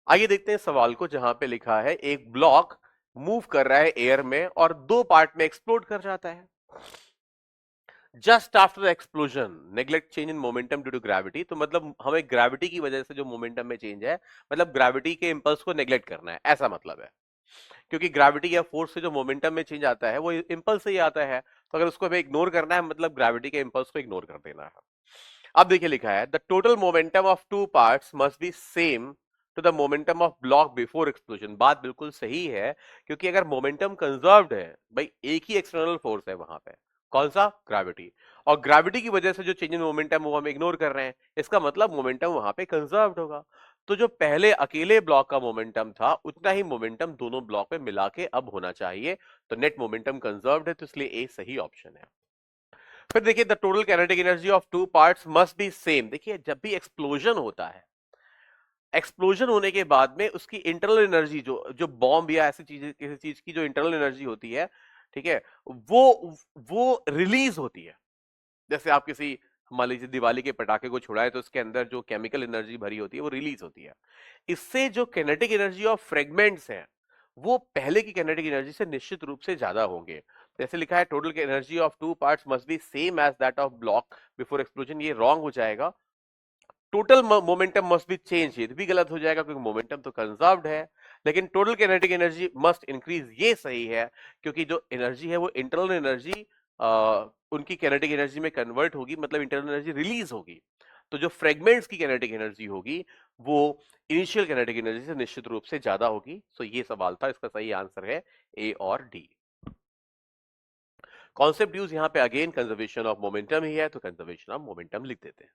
आइए देखते हैं सवाल को, जहां पे लिखा है एक ब्लॉक मूव कर रहा है एयर में और दो पार्ट में एक्सप्लोड कर जाता है। Just after the explosion neglect change in momentum due to gravity. तो मतलब हमें ग्रेविटी की वजह से जो मोमेंटम में चेंज है, मतलब ग्रेविटी के इंपल्स को नेग्लेक्ट करना है, ऐसा मतलब है। क्योंकि ग्रेविटी या फोर्स से जो मोमेंटम में चेंज आता है वो इंपल्स से ही आता है, तो अगर उसको हमें इग्नोर करना है मतलब ग्रेविटी के इंपल्स को इग्नोर कर देना है। अब देखिए लिखा है the total momentum of two parts must be same to the momentum of block before explosion. बात बिल्कुल सही है, क्योंकि अगर मोमेंटम कंजर्व्ड है, भाई एक ही एक्सटर्नल फोर्स है वहां पे, कौन सा, ग्रेविटी। और ग्रेविटी की वजह से जो चेंज इन मोमेंटम वो हम इग्नोर कर रहे हैं, इसका मतलब मोमेंटम वहां पे कंजर्व्ड होगा। तो जो पहले अकेले ब्लॉक का मोमेंटम था उतना ही मोमेंटम दोनों ब्लॉक में मिला के अब होना चाहिए। तो नेट मोमेंटम कंजर्व्ड है, तो इसलिए ए सही ऑप्शन है। फिर देखिए the total kinetic energy of two parts must be same. देखिए जब भी एक्सप्लोजन होता है, एक्सप्लोजन होने के बाद में उसकी इंटरनल एनर्जी, जो जो बॉम्ब या ऐसी चीज, किसी चीज की जो इंटरनल एनर्जी होती है, ठीक है, वो वो रिलीज होती है। जैसे आप किसी, मान लीजिए दिवाली के पटाखे को छुड़ाए तो उसके अंदर जो केमिकल एनर्जी भरी होती है वो रिलीज होती है। इससे जो काइनेटिक एनर्जी ऑफ फ्रेगमेंट्स है वो पहले की काइनेटिक एनर्जी से निश्चित रूप से ज्यादा होंगे। जैसे लिखा है total energy of two parts must be same as that of block before explosion, ये रॉन्ग हो जाएगा। Total momentum must be change, ये भी गलत हो जाएगा क्योंकि मोमेंटम तो कंजर्व्ड है। लेकिन total kinetic energy must increase, ये सही है, क्योंकि जो एनर्जी है वो इंटरनल एनर्जी उनकी काइनेटिक एनर्जी में कन्वर्ट होगी, मतलब इंटरनल एनर्जी रिलीज होगी। तो जो फ्रेगमेंट्स की काइनेटिक एनर्जी होगी वो इनिशियल काइनेटिक एनर्जी से निश्चित रूप से ज्यादा होगी। तो ये सवाल था, इसका सही आंसर है ए और डी। कॉन्सेप्ट यूज यहाँ पे अगेन कंजर्वेशन ऑफ मोमेंटम ही है, तो कंजर्वेशन ऑफ मोमेंटम लिख देते हैं।